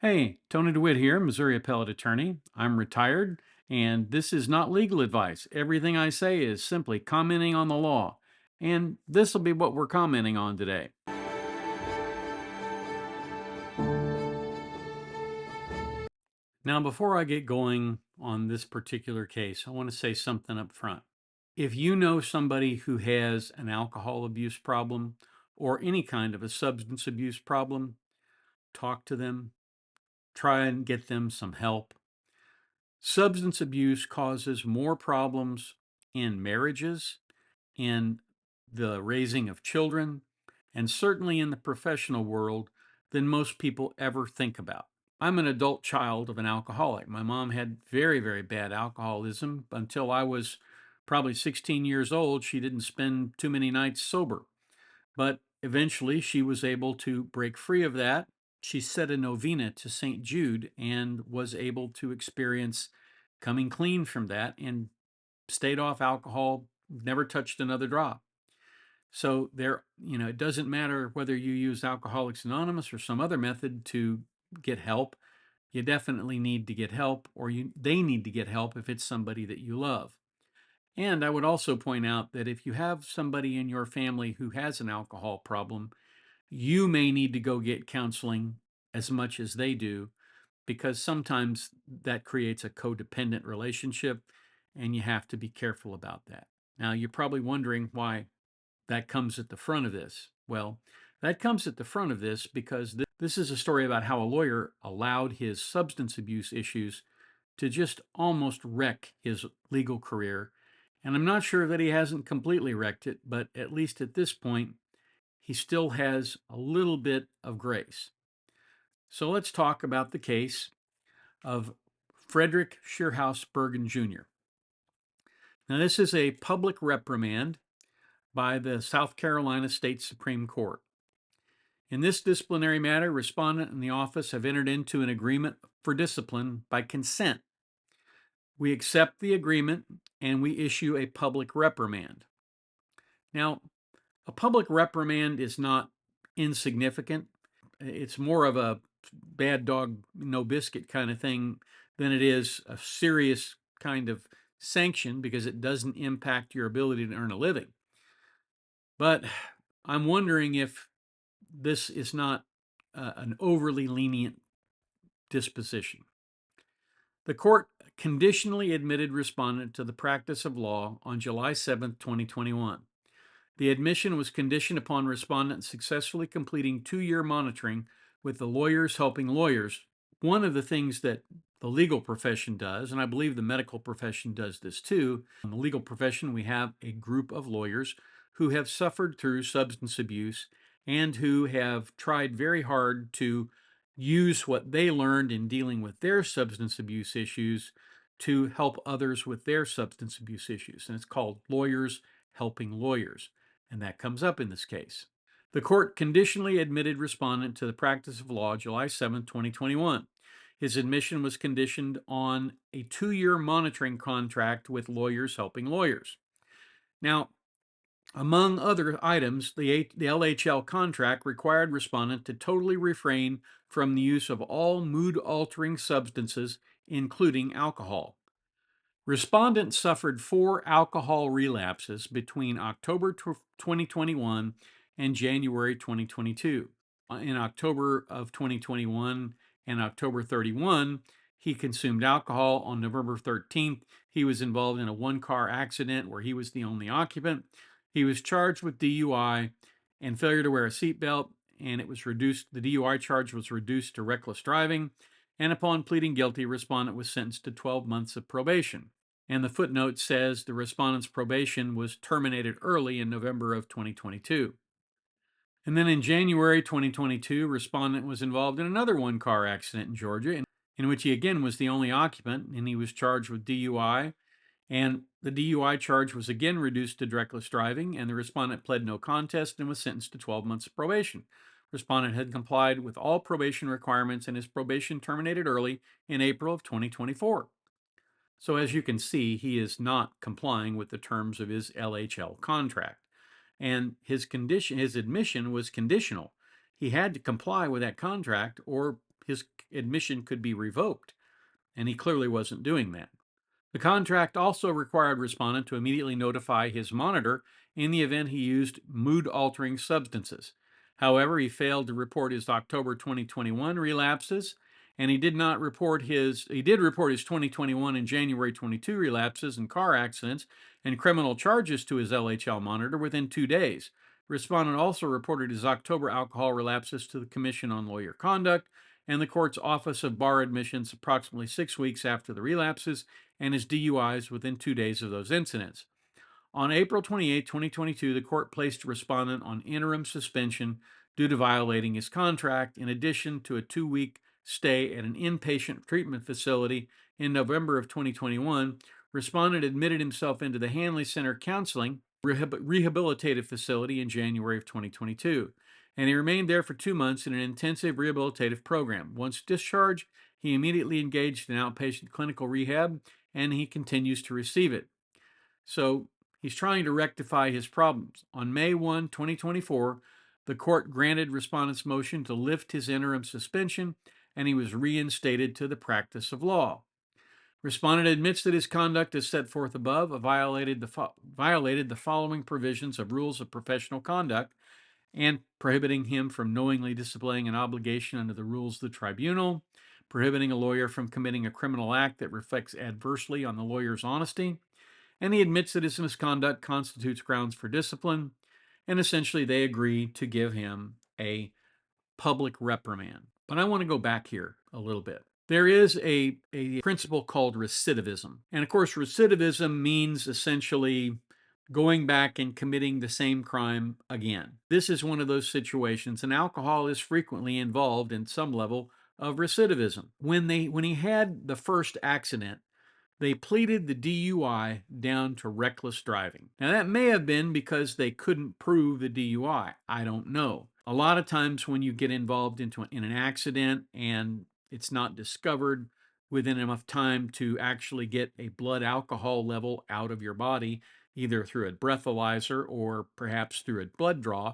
Hey, Tony DeWitt here, Missouri Appellate Attorney. I'm retired, and this is not legal advice. Everything I say is simply commenting on the law, and this will be what we're commenting on today. Now, before I get going on this particular case, I want to say something up front. If you know somebody who has an alcohol abuse problem or any kind of a substance abuse problem, talk to them, try and get them some help. Substance abuse causes more problems in marriages, in the raising of children, and certainly in the professional world than most people ever think about. I'm an adult child of an alcoholic. My mom had very, very bad alcoholism until I was probably 16 years old. She didn't spend too many nights sober, but eventually she was able to break free of that. She said a novena to St. Jude and was able to experience coming clean from that and stayed off alcohol, never touched another drop. So it doesn't matter whether you use Alcoholics Anonymous or some other method to get help. You definitely need to get help, or they need to get help if it's somebody that you love. And I would also point out that if you have somebody in your family who has an alcohol problem, you may need to go get counseling as much as they do, because sometimes that creates a codependent relationship, and you have to be careful about that. Now, you're probably wondering why that comes at the front of this. Well, that comes at the front of this because this is a story about how a lawyer allowed his substance abuse issues to just almost wreck his legal career. And I'm not sure that he hasn't completely wrecked it, but at least at this point, he still has a little bit of grace. So let's talk about the case of Frederick Shearhouse Bergen Jr. Now, this is a public reprimand by the South Carolina State Supreme Court. In this disciplinary matter, respondent and the office have entered into an agreement for discipline by consent. We accept the agreement and we issue a public reprimand. Now, a public reprimand is not insignificant. It's more of a bad dog, no biscuit kind of thing than it is a serious kind of sanction, because it doesn't impact your ability to earn a living. But I'm wondering if this is not an overly lenient disposition. The court conditionally admitted respondent to the practice of law on July 7, 2021. The admission was conditioned upon respondent successfully completing 2-year monitoring with the Lawyers Helping Lawyers. One of the things that the legal profession does, and I believe the medical profession does this too, in the legal profession we have a group of lawyers who have suffered through substance abuse and who have tried very hard to use what they learned in dealing with their substance abuse issues to help others with their substance abuse issues. And it's called Lawyers Helping Lawyers. And that comes up in this case. The court conditionally admitted respondent to the practice of law July 7, 2021. His admission was conditioned on a 2-year monitoring contract with Lawyers Helping Lawyers. Now, among other items, the LHL contract required respondent to totally refrain from the use of all mood-altering substances, including alcohol. Respondent suffered 4 alcohol relapses between October 2021 and January 2022. In October of 2021 and October 31, he consumed alcohol. On November 13th, he was involved in a 1-car accident where he was the only occupant. He was charged with DUI and failure to wear a seatbelt, and it was reduced. The DUI charge was reduced to reckless driving, and upon pleading guilty, respondent was sentenced to 12 months of probation. And the footnote says the respondent's probation was terminated early in November of 2022. And then in January 2022, respondent was involved in another 1-car accident in Georgia, in which he again was the only occupant, and he was charged with DUI. And the DUI charge was again reduced to reckless driving, and the respondent pled no contest and was sentenced to 12 months of probation. Respondent had complied with all probation requirements, and his probation terminated early in April of 2024. So as you can see, he is not complying with the terms of his LHL contract. And his admission was conditional. He had to comply with that contract or his admission could be revoked, and he clearly wasn't doing that. The contract also required respondent to immediately notify his monitor in the event he used mood-altering substances. However, he failed to report his October 2021 relapses, and he did report his 2021 and January 22 relapses and car accidents and criminal charges to his LHL monitor within 2 days. Respondent also reported his October alcohol relapses to the Commission on Lawyer Conduct and the court's Office of Bar Admissions approximately 6 weeks after the relapses, and his DUIs within 2 days of those incidents. On April 28, 2022, the court placed a respondent on interim suspension due to violating his contract, in addition to a 2-week stay at an inpatient treatment facility in November of 2021. Respondent admitted himself into the Hanley Center Counseling Rehabilitative Facility in January of 2022, and he remained there for 2 months in an intensive rehabilitative program. Once discharged, he immediately engaged in outpatient clinical rehab, and he continues to receive it. So he's trying to rectify his problems. On May 1, 2024, the court granted respondent's motion to lift his interim suspension, and he was reinstated to the practice of law. Respondent admits that his conduct as set forth above violated the following provisions of rules of professional conduct and prohibiting him from knowingly disobeying an obligation under the rules of the tribunal, prohibiting a lawyer from committing a criminal act that reflects adversely on the lawyer's honesty, and he admits that his misconduct constitutes grounds for discipline, and essentially they agree to give him a public reprimand. But I want to go back here a little bit. There is a principle called recidivism. And of course, recidivism means essentially going back and committing the same crime again. This is one of those situations, and alcohol is frequently involved in some level of recidivism. When he had the first accident, they pleaded the DUI down to reckless driving. Now, that may have been because they couldn't prove the DUI. I don't know. A lot of times when you get involved in an accident and it's not discovered within enough time to actually get a blood alcohol level out of your body, either through a breathalyzer or perhaps through a blood draw,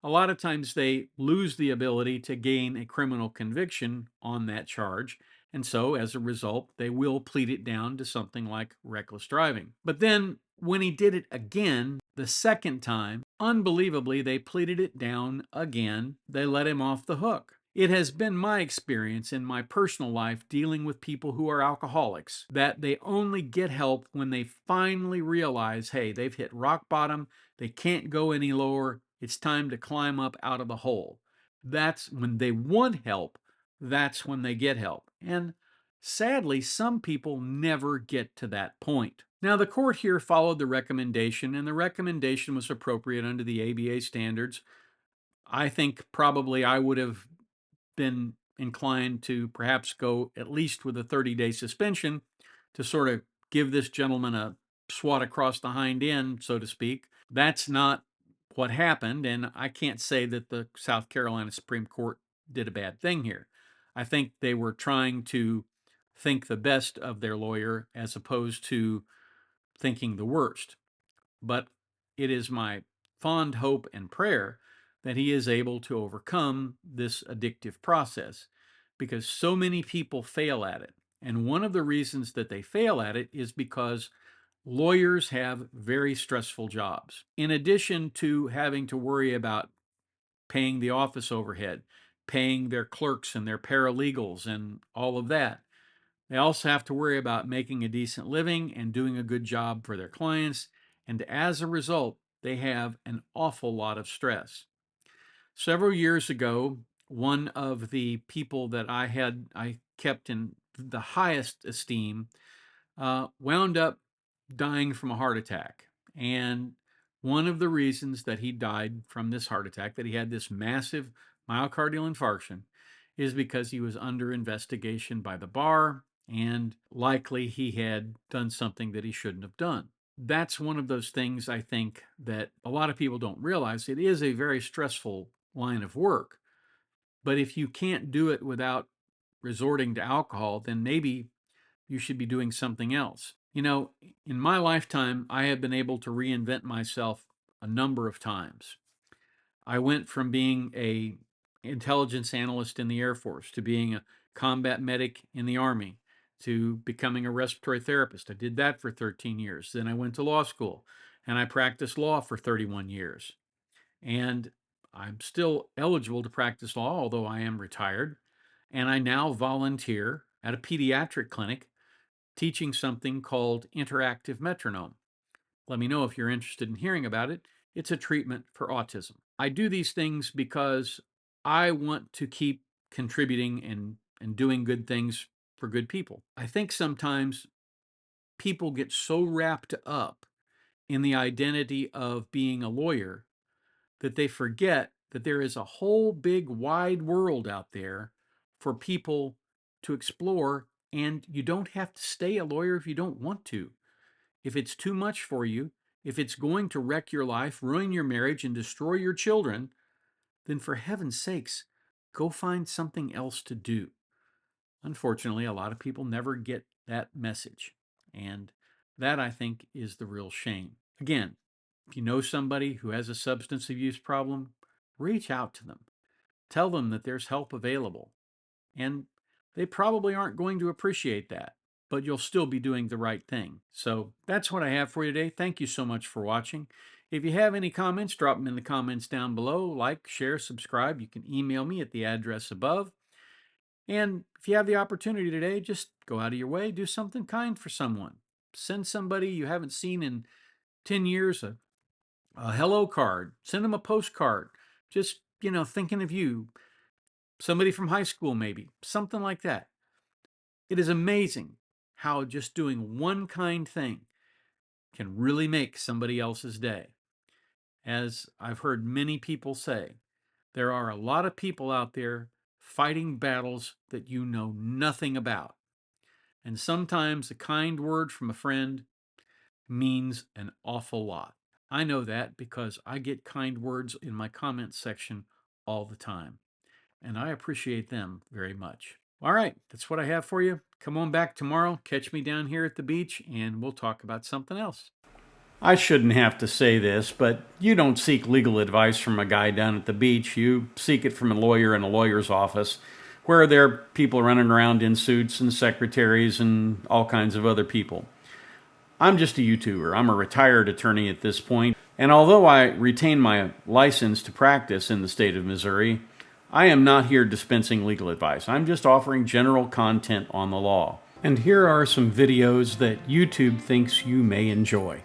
a lot of times they lose the ability to gain a criminal conviction on that charge. And so, as a result, they will plead it down to something like reckless driving. But then, when he did it again, the second time, unbelievably, they pleaded it down again. They let him off the hook. It has been my experience in my personal life dealing with people who are alcoholics that they only get help when they finally realize, hey, they've hit rock bottom, they can't go any lower, it's time to climb up out of the hole. That's when they want help, that's when they get help. And sadly, some people never get to that point. Now, the court here followed the recommendation, and the recommendation was appropriate under the ABA standards. I think probably I would have been inclined to perhaps go at least with a 30-day suspension to sort of give this gentleman a swat across the hind end, so to speak. That's not what happened, and I can't say that the South Carolina Supreme Court did a bad thing here. I think they were trying to think the best of their lawyer as opposed to thinking the worst. But it is my fond hope and prayer that he is able to overcome this addictive process, because so many people fail at it. And one of the reasons that they fail at it is because lawyers have very stressful jobs. In addition to having to worry about paying the office overhead, paying their clerks and their paralegals and all of that, they also have to worry about making a decent living and doing a good job for their clients. And as a result, they have an awful lot of stress. Several years ago, one of the people that I kept in the highest esteem wound up dying from a heart attack. And one of the reasons that he died from this heart attack, that he had this massive myocardial infarction, is because he was under investigation by the bar, and likely he had done something that he shouldn't have done. That's one of those things I think that a lot of people don't realize. It is a very stressful line of work. But if you can't do it without resorting to alcohol, then maybe you should be doing something else. You know, in my lifetime, I have been able to reinvent myself a number of times. I went from being a intelligence analyst in the Air Force to being a combat medic in the Army to becoming a respiratory therapist. I did that for 13 years. Then I went to law school and I practiced law for 31 years. And I'm still eligible to practice law, although I am retired. And I now volunteer at a pediatric clinic teaching something called interactive metronome. Let me know if you're interested in hearing about it. It's a treatment for autism. I do these things because I want to keep contributing and doing good things for good people. I think sometimes people get so wrapped up in the identity of being a lawyer that they forget that there is a whole big wide world out there for people to explore, and you don't have to stay a lawyer if you don't want to. If it's too much for you, if it's going to wreck your life, ruin your marriage, and destroy your children, then for heaven's sakes, go find something else to do. Unfortunately, a lot of people never get that message. And that, I think, is the real shame. Again, if you know somebody who has a substance abuse problem, reach out to them. Tell them that there's help available. And they probably aren't going to appreciate that, but you'll still be doing the right thing. So that's what I have for you today. Thank you so much for watching. If you have any comments, drop them in the comments down below. Like, share, subscribe. You can email me at the address above. And if you have the opportunity today, just go out of your way, do something kind for someone. Send somebody you haven't seen in 10 years a hello card. Send them a postcard. Just, thinking of you. Somebody from high school, maybe. Something like that. It is amazing how just doing one kind thing can really make somebody else's day. As I've heard many people say, there are a lot of people out there fighting battles that you know nothing about. And sometimes a kind word from a friend means an awful lot. I know that because I get kind words in my comments section all the time, and I appreciate them very much. All right, that's what I have for you. Come on back tomorrow, catch me down here at the beach, and we'll talk about something else. I shouldn't have to say this, but you don't seek legal advice from a guy down at the beach. You seek it from a lawyer in a lawyer's office, where there are people running around in suits and secretaries and all kinds of other people. I'm just a YouTuber. I'm a retired attorney at this point, and although I retain my license to practice in the state of Missouri, I am not here dispensing legal advice. I'm just offering general content on the law. And here are some videos that YouTube thinks you may enjoy.